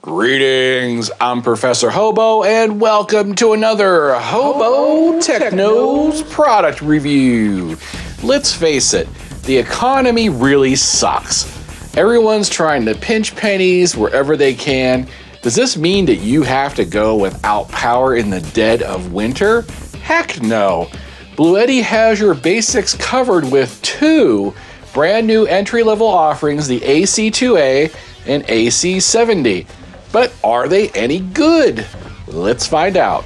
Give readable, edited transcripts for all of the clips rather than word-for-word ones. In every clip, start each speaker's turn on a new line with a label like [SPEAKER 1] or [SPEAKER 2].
[SPEAKER 1] Greetings, I'm Professor Hobo, and welcome to another HOBOTECH product review. Let's face it, the economy really sucks. Everyone's trying to pinch pennies wherever they can. Does this mean that you have to go without power in the dead of winter? Heck no. BLUETTI has your basics covered with two brand new entry-level offerings, the AC2A and AC70. But are they any good? Let's find out.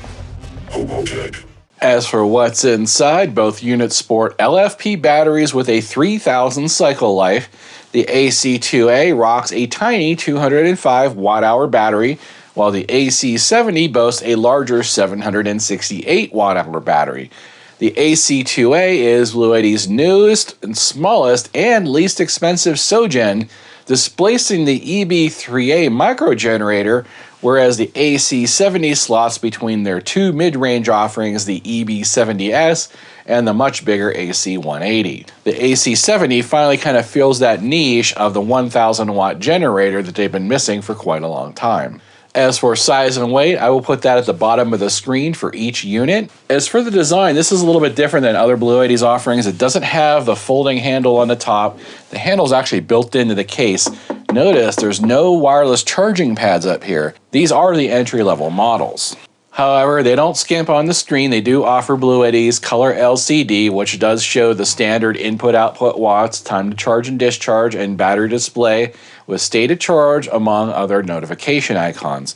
[SPEAKER 2] HOBOTECH.
[SPEAKER 1] As for what's inside, both units sport LFP batteries with a 3000 cycle life. The AC2A rocks a tiny 205 watt-hour battery, while the AC70 boasts a larger 768 watt-hour battery. The AC2A is BLUETTI's newest and smallest and least expensive SoGen, displacing the EB3A microgenerator, whereas the AC70 slots between their two mid-range offerings, the EB70S and the much bigger AC180. The AC70 finally kind of fills that niche of the 1000 watt generator that they've been missing for quite a long time. As for size and weight, I will put that at the bottom of the screen for each unit. As for the design, this is a little bit different than other BLUETTI's offerings. It doesn't have the folding handle on the top. The handle is actually built into the case. Notice there's no wireless charging pads up here. These are the entry-level models. However, they don't skimp on the screen. They do offer BLUETTI's color LCD, which does show the standard input-output watts, time to charge and discharge, and battery display with state of charge, among other notification icons.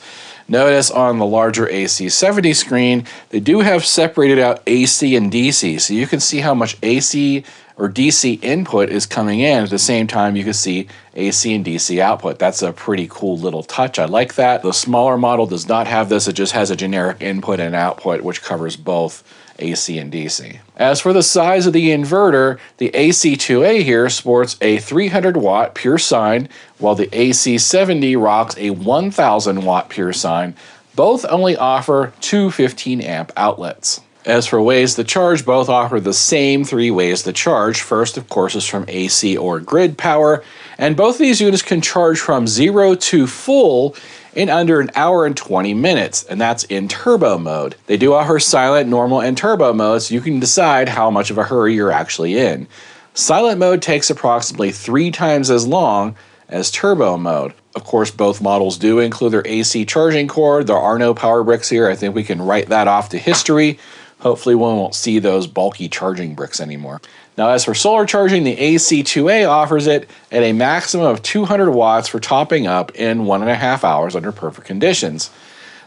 [SPEAKER 1] Notice on the larger AC70 screen, they do have separated out AC and DC, so you can see how much AC or DC input is coming in. At the same time, you can see AC and DC output. That's a pretty cool little touch. I like that. The smaller model does not have this. It just has a generic input and output, which covers both AC and DC. As for the size of the inverter, the AC2A here sports a 300 watt pure sine, while the AC70 rocks a 1000 watt pure sine. Both only offer two 15 amp outlets. As for ways to charge, both offer the same three ways to charge. First, of course, is from AC or grid power, and both of these units can charge from 0 to full in under an hour and 20 minutes, and that's in turbo mode. They do offer silent, normal, and turbo modes, so you can decide how much of a hurry you're actually in. Silent mode takes approximately 3 times as long as turbo mode. Of course, both models do include their AC charging cord. There are no power bricks here. I think we can write that off to history. Hopefully we won't see those bulky charging bricks anymore. Now, as for solar charging, the AC2A offers it at a maximum of 200 watts for topping up in 1.5 hours under perfect conditions.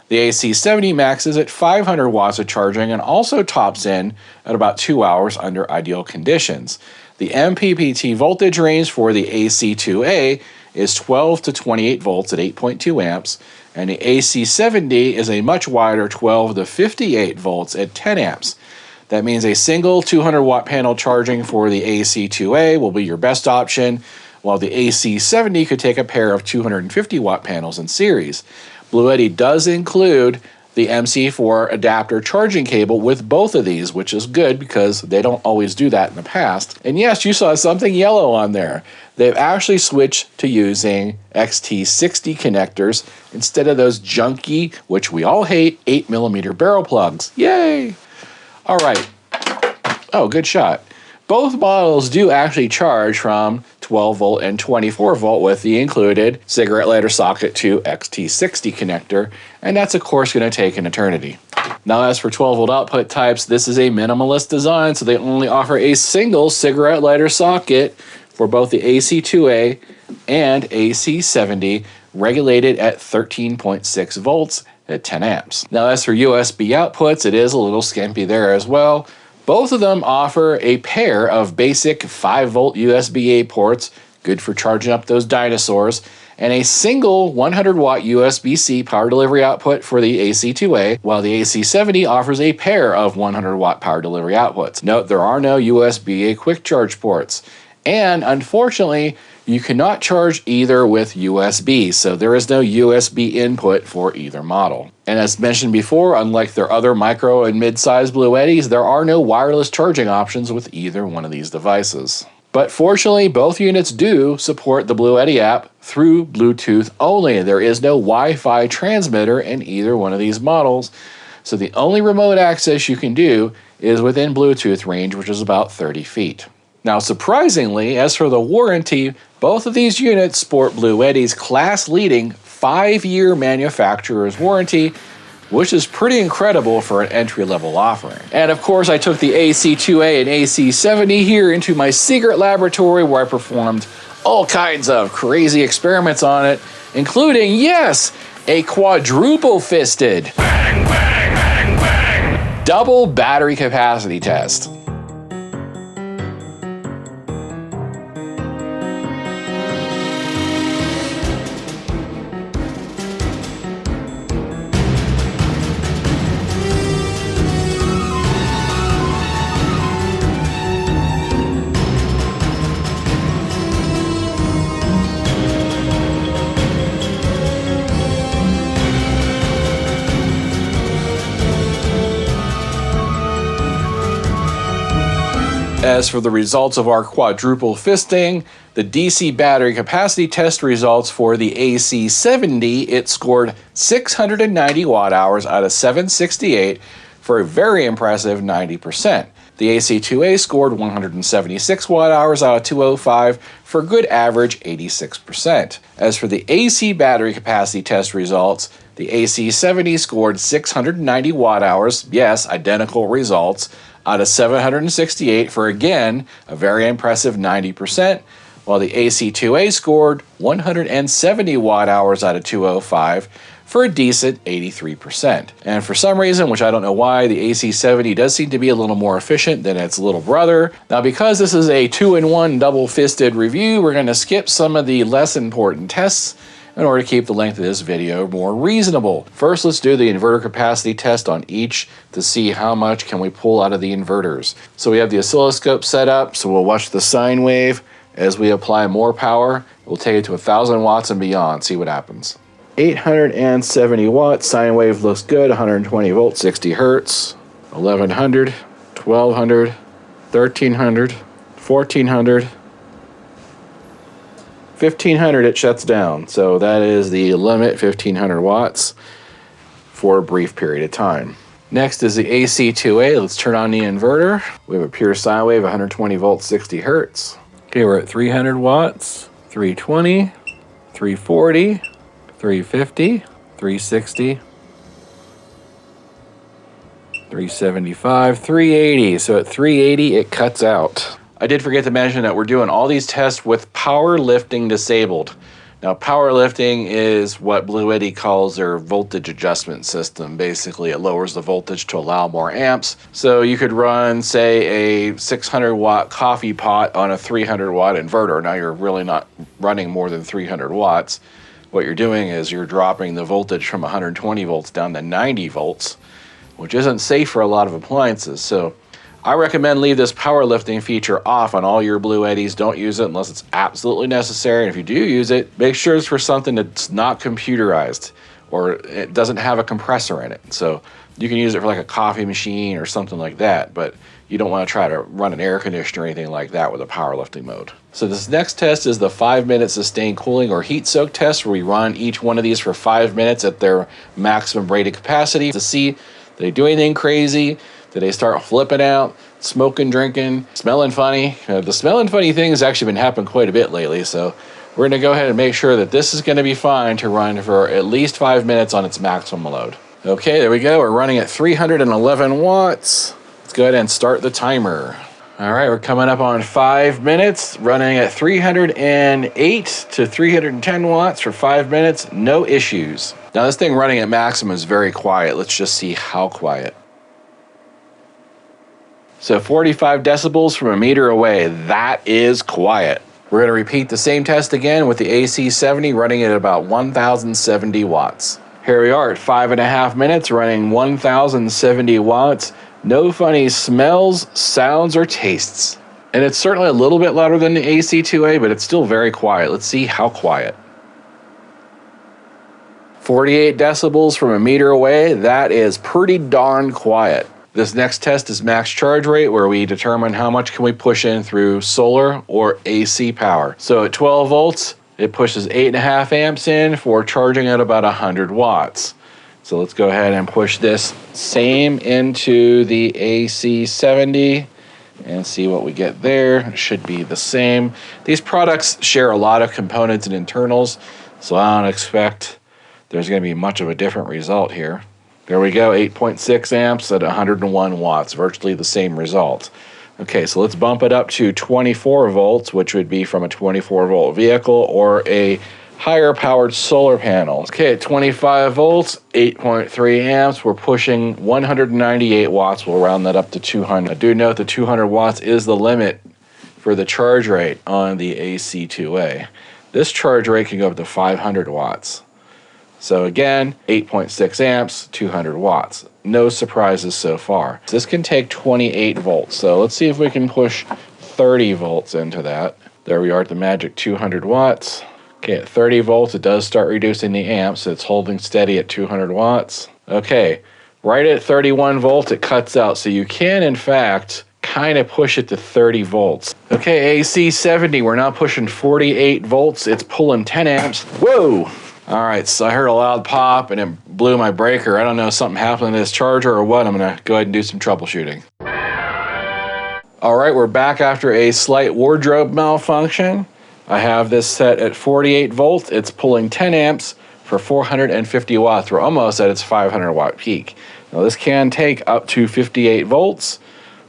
[SPEAKER 1] The AC70 maxes at 500 watts of charging and also tops in at about 2 hours under ideal conditions. The MPPT voltage range for the AC2A is 12 to 28 volts at 8.2 amps, and the AC70 is a much wider 12 to 58 volts at 10 amps. That means a single 200 watt panel charging for the AC2A will be your best option, while the AC70 could take a pair of 250 watt panels in series. BLUETTI does include the MC4 adapter charging cable with both of these, which is good because they don't always do that in the past. And yes, you saw something yellow on there. They've actually switched to using XT60 connectors instead of those junky, which we all hate, 8mm barrel plugs. Yay! All right. Oh, good shot. Both models do actually charge from 12 volt and 24 volt with the included cigarette lighter socket to XT60 connector, and that's of course going to take an eternity. Now, as for 12 volt output types, this is a minimalist design, so they only offer a single cigarette lighter socket for both the AC2A and AC70, regulated at 13.6 volts at 10 amps. Now, as for USB outputs, it is a little skimpy there as well. Both of them offer a pair of basic 5-volt USB-A ports, good for charging up those dinosaurs, and a single 100-watt USB-C power delivery output for the AC2A, while the AC70 offers a pair of 100-watt power delivery outputs. Note, there are no USB-A quick charge ports, and unfortunately, you cannot charge either with USB, so there is no USB input for either model. And as mentioned before, unlike their other micro and mid-size BLUETTIs, there are no wireless charging options with either one of these devices. But fortunately, both units do support the BLUETTI app through Bluetooth only. There is no Wi-Fi transmitter in either one of these models. So the only remote access you can do is within Bluetooth range, which is about 30 feet. Now, surprisingly, as for the warranty, both of these units sport BLUETTI's class-leading 5-year manufacturer's warranty, which is pretty incredible for an entry-level offering. And of course, I took the AC2A and AC70 here into my secret laboratory where I performed all kinds of crazy experiments on it, including, yes, a quadruple-fisted double battery capacity test. As for the results of our quadruple fisting, the DC battery capacity test results for the AC70, it scored 690 watt hours out of 768 for a very impressive 90%. The AC2A scored 176 watt hours out of 205 for a good average 86%. As for the AC battery capacity test results, the AC70 scored 690 watt hours, yes, identical results, out of 768 for, again, a very impressive 90%, while the AC2A scored 170 watt hours out of 205 for a decent 83%. And for some reason, which I don't know why, the AC70 does seem to be a little more efficient than its little brother. Now, because this is a 2-in-1 double-fisted review, we're going to skip some of the less important tests in order to keep the length of this video more reasonable. First, let's do the inverter capacity test on each to see how much can we pull out of the inverters. So we have the oscilloscope set up, so we'll watch the sine wave. As we apply more power, we'll take it to 1,000 watts and beyond, see what happens. 870 watts, sine wave looks good, 120 volts, 60 hertz, 1100, 1200, 1300, 1400, 1500 it shuts down. So that is the limit, 1500 watts for a brief period of time. Next is the AC2A. Let's turn on the inverter. We have a pure sine wave, 120 volts, 60 hertz. Okay, we're at 300 watts, 320, 340, 350, 360, 375, 380. So at 380, it cuts out. I did forget to mention that we're doing all these tests with power lifting disabled. Now, power lifting is what BLUETTI calls their voltage adjustment system. Basically, it lowers the voltage to allow more amps. So you could run, say, a 600 watt coffee pot on a 300 watt inverter. Now, you're really not running more than 300 watts. What you're doing is you're dropping the voltage from 120 volts down to 90 volts, which isn't safe for a lot of appliances. So I recommend leave this power lifting feature off on all your BLUETTIs. Don't use it unless it's absolutely necessary. And if you do use it, make sure it's for something that's not computerized or it doesn't have a compressor in it. So you can use it for like a coffee machine or something like that, but you don't want to try to run an air conditioner or anything like that with a power lifting mode. So this next test is the 5-minute sustained cooling or heat soak test, where we run each one of these for 5 minutes at their maximum rated capacity to see, do they do anything crazy? Did they start flipping out, smoking, drinking, smelling funny? The smelling funny thing has actually been happening quite a bit lately, so we're going to go ahead and make sure that this is going to be fine to run for at least 5 minutes on its maximum load. Okay, there we go. We're running at 311 watts. Let's go ahead and start the timer. All right, we're coming up on 5 minutes, running at 308 to 310 watts for 5 minutes, no issues. Now this thing running at maximum is very quiet. Let's just see how quiet. So 45 decibels from a meter away, that is quiet. We're going to repeat the same test again with the AC70 running at about 1070 watts. Here we are at 5.5 minutes running 1070 watts. No funny smells, sounds, or tastes. And it's certainly a little bit louder than the AC2A, but it's still very quiet. Let's see how quiet. 48 decibels from a meter away, that is pretty darn quiet. This next test is max charge rate, where we determine how much can we push in through solar or AC power. So at 12 volts, it pushes 8.5 amps in for charging at about 100 watts. So let's go ahead and push this same into the AC70 and see what we get there. It should be the same. These products share a lot of components and internals, so I don't expect there's going to be much of a different result here. There we go, 8.6 amps at 101 watts, virtually the same result. Okay, so let's bump it up to 24 volts, which would be from a 24 volt vehicle or a higher powered solar panel. Okay, at 25 volts, 8.3 amps, we're pushing 198 watts. We'll round that up to 200. I do note that 200 watts is the limit for the charge rate on the AC2A. This charge rate can go up to 500 watts. So again, 8.6 amps, 200 watts. No surprises so far. This can take 28 volts. So let's see if we can push 30 volts into that. There we are at the magic 200 watts. Okay, at 30 volts, it does start reducing the amps. It's holding steady at 200 watts. Okay, right at 31 volts, it cuts out. So you can, in fact, kind of push it to 30 volts. Okay, AC70, we're now pushing 48 volts. It's pulling 10 amps. Whoa! All right, so I heard a loud pop and it blew my breaker. I don't know if something happened to this charger or what. I'm gonna go ahead and do some troubleshooting. All right, we're back after a slight wardrobe malfunction. I have this set at 48 volts. It's pulling 10 amps for 450 watts. We're almost at its 500 watt peak. Now this can take up to 58 volts.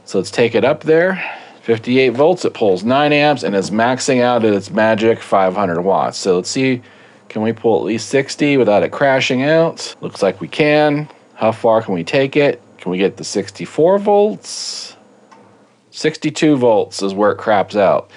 [SPEAKER 1] So let's take it up there. 58 volts, it pulls 9 amps and is maxing out at its magic 500 watts. So let's see, can we pull at least 60 without it crashing out? Looks like we can. How far can we take it? Can we get to 64 volts? 62 volts is where it craps out.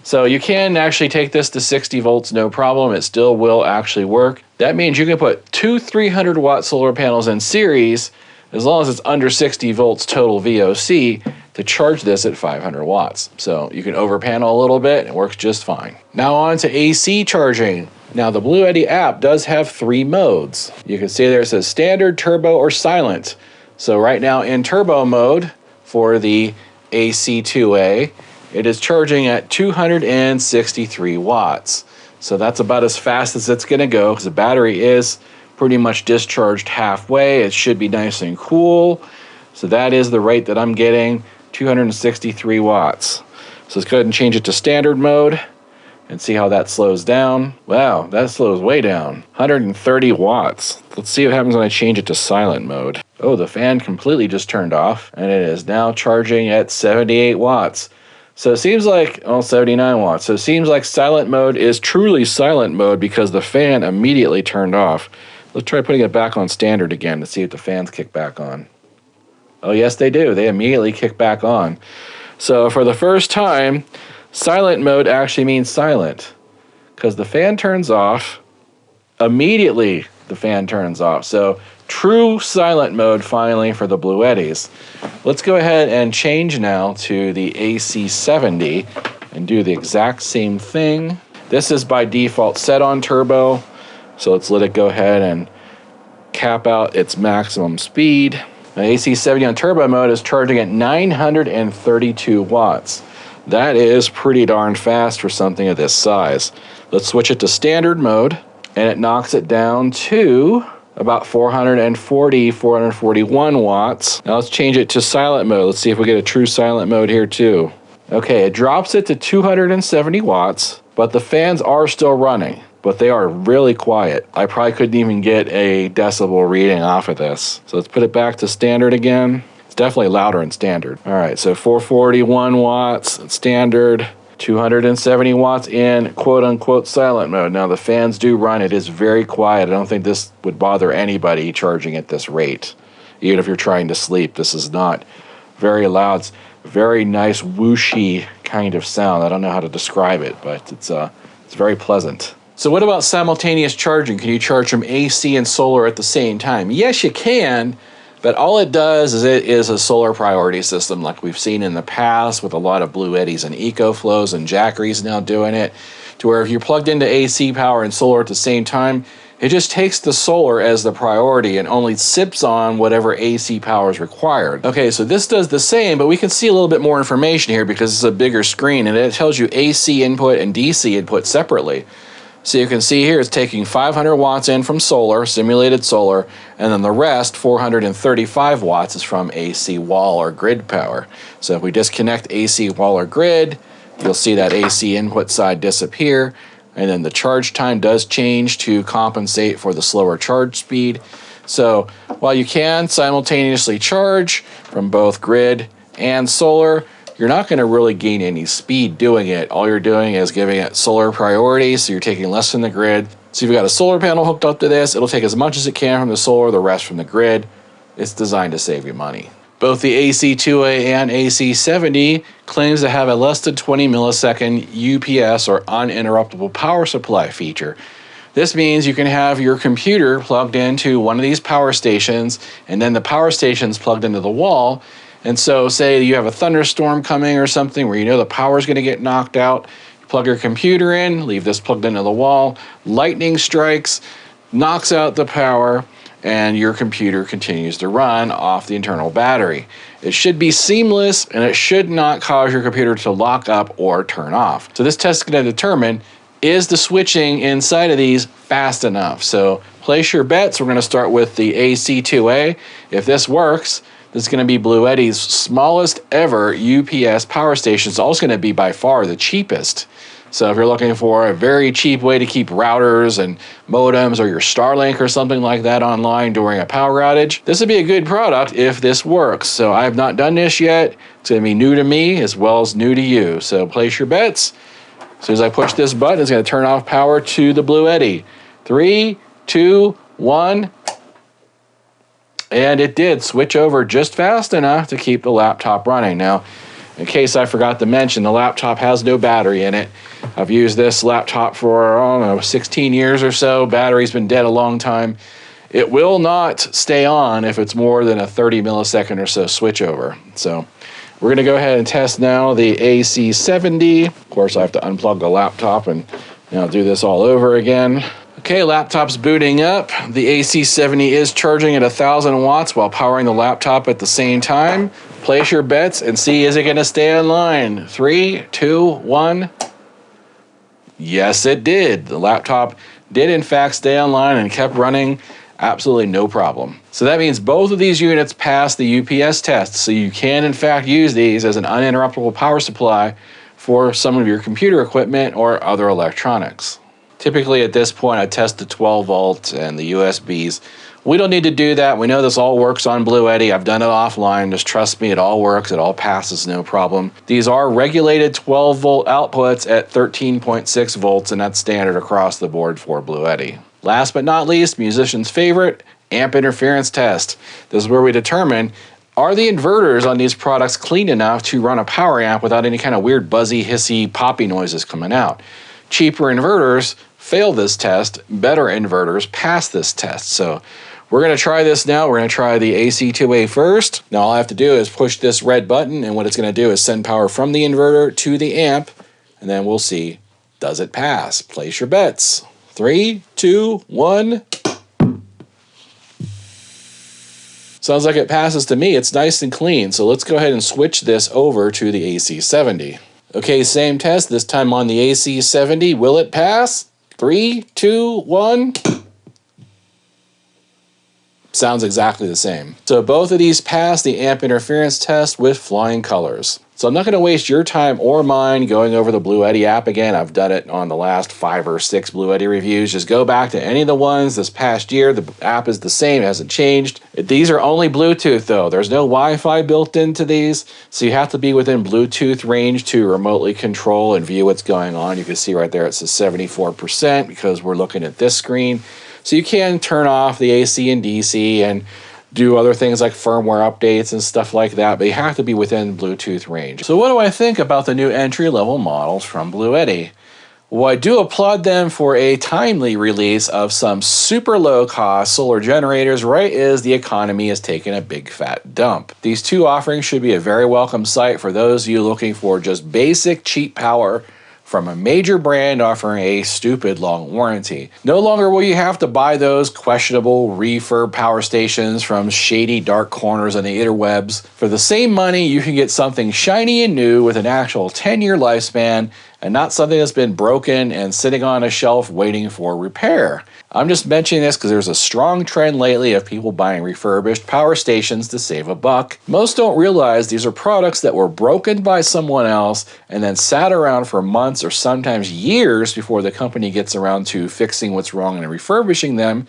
[SPEAKER 1] So you can actually take this to 60 volts, no problem. It still will actually work. That means you can put two 300 watt solar panels in series, as long as it's under 60 volts total VOC, to charge this at 500 watts. So you can overpanel a little bit, and it works just fine. Now on to AC charging. Now the BLUETTI app does have 3 modes. You can see there it says standard, turbo, or silent. So right now in turbo mode for the AC2A, it is charging at 263 watts. So that's about as fast as it's gonna go, because the battery is pretty much discharged halfway. It should be nice and cool. So that is the rate that I'm getting, 263 watts. So let's go ahead and change it to standard mode and see how that slows down. Wow, that slows way down. 130 watts. Let's see what happens when I change it to silent mode. Oh, the fan completely just turned off, and it is now charging at 78 watts. So it seems like, 79 watts. So it seems like silent mode is truly silent mode because the fan immediately turned off. Let's try putting it back on standard again to see if the fans kick back on. Oh yes, they do. They immediately kick back on. So for the first time, silent mode actually means silent, because the fan turns off, immediately the fan turns off. So true silent mode finally for the BLUETTIs. Let's go ahead and change now to the AC70 and do the exact same thing. This is by default set on turbo, so let's let it go ahead and cap out its maximum speed. Now, AC70 on turbo mode is charging at 932 watts. That is pretty darn fast for something of this size. Let's switch it to standard mode, and it knocks it down to about 441 watts. Now let's change it to silent mode. Let's see if we get a true silent mode here too. Okay, it drops it to 270 watts, but the fans are still running, but they are really quiet. I probably couldn't even get a decibel reading off of this. So let's put it back to standard again. It's definitely louder in standard. All right, so 441 watts in standard, 270 watts in quote-unquote silent mode. Now the fans do run. It is very quiet. I don't think this would bother anybody charging at this rate. Even if you're trying to sleep, this is not very loud. It's very nice whooshy kind of sound. I don't know how to describe it, but it's very pleasant. So what about simultaneous charging? Can you charge from AC and solar at the same time? Yes, you can. But all it does is it is a solar priority system like we've seen in the past with a lot of BLUETTIs and ECOFLOWs, and JACKERY's now doing it, to where if you're plugged into AC power and solar at the same time, It just takes the solar as the priority and only sips on whatever AC power is required. Okay, so this does the same, but we can see a little bit more information here because it's a bigger screen and it tells you AC input and DC input separately. So you can see here it's taking 500 watts in from solar, simulated solar, and then the rest, 435 watts, is from AC wall or grid power. So if we disconnect AC wall or grid, you'll see that AC input side disappear, and then the charge time does change to compensate for the slower charge speed. So while you can simultaneously charge from both grid and solar, you're not going to really gain any speed doing it. All you're doing is giving it solar priority, so you're taking less from the grid. So if you've got a solar panel hooked up to this, it'll take as much as it can from the solar, the rest from the grid. It's designed to save you money. Both the AC2A and AC70 claims to have a less than 20 millisecond UPS or uninterruptible power supply feature. This means you can have your computer plugged into one of these power stations and then the power station's plugged into the wall. And so say you have a thunderstorm coming or something where you know the power is going to get knocked out, you plug your computer in, leave this plugged into the wall, lightning strikes, knocks out the power, and your computer continues to run off the internal battery. It should be seamless and it should not cause your computer to lock up or turn off. So this test is going to determine, is the switching inside of these fast enough? So place your bets. We're going to start with the AC2A. If this works, this is going to be BLUETTI's smallest ever UPS power station. It's also going to be by far the cheapest. So if you're looking for a very cheap way to keep routers and modems or your Starlink or something like that online during a power outage, this would be a good product if this works. So I have not done this yet. It's going to be new to me as well as new to you. So place your bets. As soon as I push this button, it's going to turn off power to the BLUETTI. 3, 2, 1. And it did switch over just fast enough to keep the laptop running. Now, in case I forgot to mention, the laptop has no battery in it. I've used this laptop for, I don't know, 16 years or so. Battery's been dead a long time. It will not stay on if it's more than a 30 millisecond or so switchover. So we're going to go ahead and test now the AC70. Of course, I have to unplug the laptop and do this all over again. Okay, laptop's booting up. The AC70 is charging at 1,000 watts while powering the laptop at the same time. Place your bets and see, is it going to stay online? 3, 2, 1. Yes, it did. The laptop did in fact stay online and kept running absolutely no problem. So that means both of these units passed the UPS test. So you can in fact use these as an uninterruptible power supply for some of your computer equipment or other electronics. Typically at this point I test the 12 volts and the USBs. We don't need to do that. We know this all works on BLUETTI. I've done it offline. Just trust me, it all works. It all passes, no problem. These are regulated 12 volt outputs at 13.6 volts, and that's standard across the board for BLUETTI. Last but not least, musician's favorite, amp interference test. This is where we determine, are the inverters on these products clean enough to run a power amp without any kind of weird buzzy, hissy, poppy noises coming out? Cheaper inverters fail this test. Better inverters pass this test. So we're going to try this now. We're going to try the AC2A first. Now all I have to do is push this red button, and what it's going to do is send power from the inverter to the amp, and then we'll see, does it pass? Place your bets. 3, 2, 1. Sounds like it passes to me. It's nice and clean. So let's go ahead and switch this over to the AC70. Okay, same test, this time on the AC70. Will it pass? 3, 2, 1. Sounds exactly the same. So both of these pass the amp interference test with flying colors. So I'm not going to waste your time or mine going over the BLUETTI app again. I've done it on the last 5 or 6 BLUETTI reviews. Just go back to any of the ones this past year. The app is the same, it hasn't changed. These are only Bluetooth though. There's no Wi-Fi built into these, so you have to be within Bluetooth range to remotely control and view what's going on. You can see right there it says 74% because we're looking at this screen. So you can turn off the AC and DC and do other things like firmware updates and stuff like that, but you have to be within Bluetooth range. So what do I think about the new entry-level models from BLUETTI? Well, I do applaud them for a timely release of some super low-cost solar generators right as the economy is taking a big fat dump. These two offerings should be a very welcome sight for those of you looking for just basic cheap power from a major brand offering a stupid long warranty. No longer will you have to buy those questionable refurb power stations from shady dark corners on the interwebs. For the same money, you can get something shiny and new with an actual 10-year lifespan and not something that's been broken and sitting on a shelf waiting for repair. I'm just mentioning this because there's a strong trend lately of people buying refurbished power stations to save a buck. Most don't realize these are products that were broken by someone else and then sat around for months or sometimes years before the company gets around to fixing what's wrong and refurbishing them.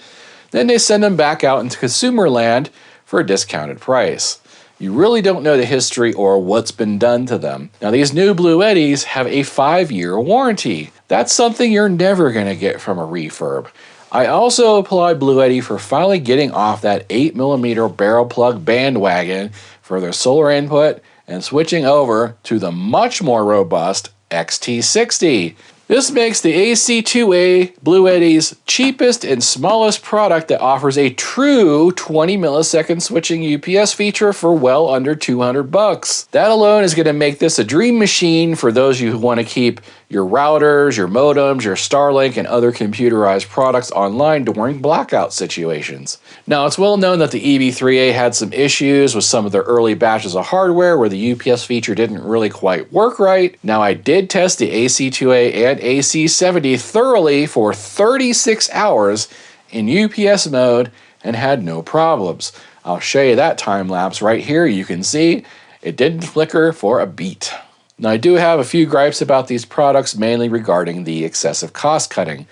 [SPEAKER 1] Then they send them back out into consumer land for a discounted price. You really don't know the history or what's been done to them. Now, these new BLUETTIs have a 5-year warranty. That's something you're never going to get from a refurb. I also applaud BLUETTI for finally getting off that 8mm barrel plug bandwagon for their solar input and switching over to the much more robust XT60. This makes the AC2A BLUETTI's cheapest and smallest product that offers a true 20 millisecond switching UPS feature for well under 200 bucks. That alone is going to make this a dream machine for those of you who want to keep your routers, your modems, your Starlink, and other computerized products online during blackout situations. Now, it's well known that the EB3A had some issues with some of their early batches of hardware where the UPS feature didn't really quite work right. Now, I did test the AC2A and AC70 thoroughly for 36 hours in UPS mode and had no problems. I'll show you that time lapse right here. You can see it didn't flicker for a beat. Now, I do have a few gripes about these products, mainly regarding the excessive cost cutting.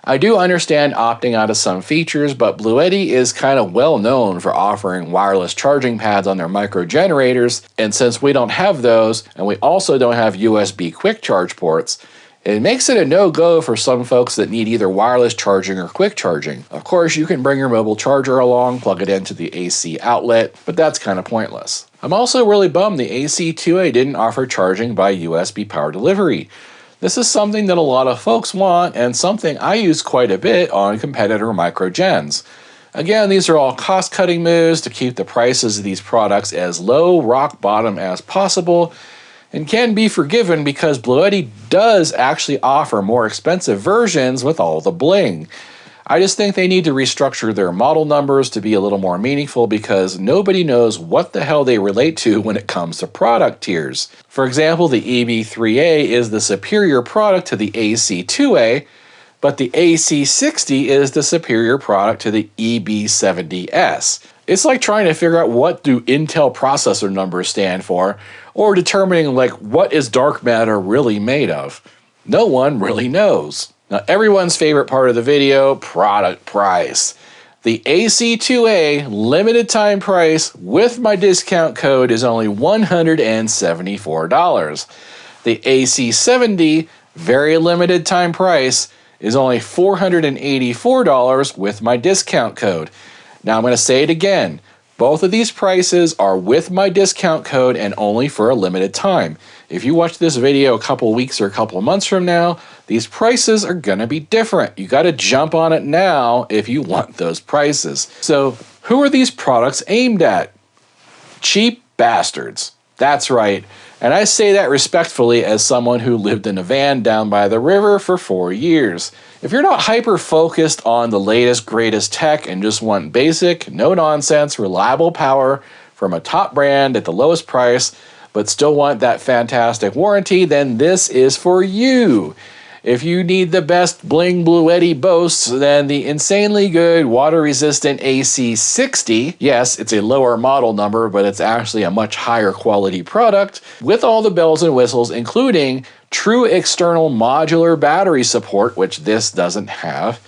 [SPEAKER 1] I do understand opting out of some features, but BLUETTI is kind of well known for offering wireless charging pads on their micro generators, and since we don't have those, and we also don't have USB quick charge ports, it makes it a no-go for some folks that need either wireless charging or quick charging. Of course, you can bring your mobile charger along, plug it into the AC outlet, but that's kind of pointless. I'm also really bummed the AC2A didn't offer charging by USB power delivery. This is something that a lot of folks want and something I use quite a bit on competitor microgens. Again, these are all cost-cutting moves to keep the prices of these products as low rock bottom as possible, and can be forgiven because BLUETTI does actually offer more expensive versions with all the bling. I just think they need to restructure their model numbers to be a little more meaningful because nobody knows what the hell they relate to when it comes to product tiers. For example, the EB3A is the superior product to the AC2A, but the AC60 is the superior product to the EB70S. It's like trying to figure out what do Intel processor numbers stand for, or determining like what is dark matter really made of. No one really knows. Now, everyone's favorite part of the video, product price. The AC2A limited time price with my discount code is only $174. The AC70 very limited time price is only $484 with my discount code. Now I'm going to say it again. Both of these prices are with my discount code and only for a limited time. If you watch this video a couple weeks or a couple months from now, these prices are going to be different. You got to jump on it now if you want those prices. So who are these products aimed at? Cheap bastards. That's right. And I say that respectfully as someone who lived in a van down by the river for 4 years. If you're not hyper-focused on the latest, greatest tech and just want basic, no-nonsense, reliable power from a top brand at the lowest price, but still want that fantastic warranty, then this is for you. If you need the best bling BLUETTI boasts, then the insanely good water-resistant AC60, yes, it's a lower model number, but it's actually a much higher quality product, with all the bells and whistles, including true external modular battery support, which this doesn't have,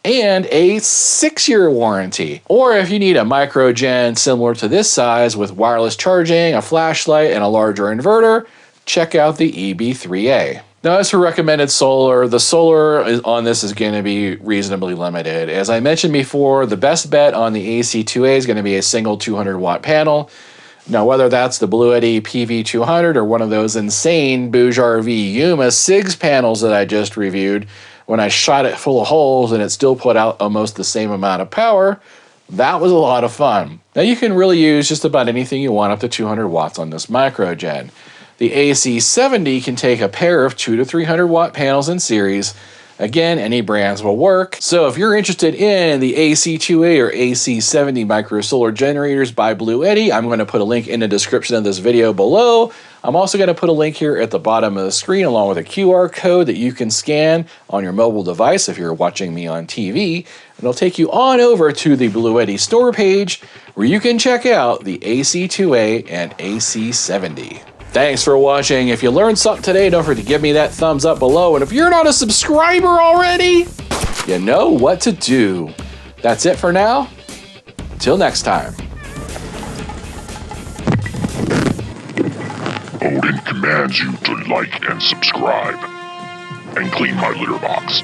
[SPEAKER 1] and a 6-year warranty. Or if you need a microgen similar to this size with wireless charging, a flashlight, and a larger inverter, check out the EB3A. Now, as for recommended solar, the solar on this is going to be reasonably limited. As I mentioned before, the best bet on the AC2A is going to be a single 200-watt panel. Now, whether that's the BLUETTI PV200 or one of those insane Bouge RV Yuma SIGS panels that I just reviewed, when I shot it full of holes and it still put out almost the same amount of power, that was a lot of fun. Now, you can really use just about anything you want up to 200 watts on this microgen. The AC70 can take a pair of 200 to 300 watt panels in series. Again, any brands will work. So if you're interested in the AC2A or AC70 micro solar generators by BLUETTI, I'm going to put a link in the description of this video below. I'm also going to put a link here at the bottom of the screen along with a QR code that you can scan on your mobile device if you're watching me on TV. And it'll take you on over to the BLUETTI store page where you can check out the AC2A and AC70. Thanks for watching. If you learned something today, don't forget to give me that thumbs up below. And if you're not a subscriber already, you know what to do. That's it for now. Till next time.
[SPEAKER 2] Odin commands you to like and subscribe, and clean my litter box.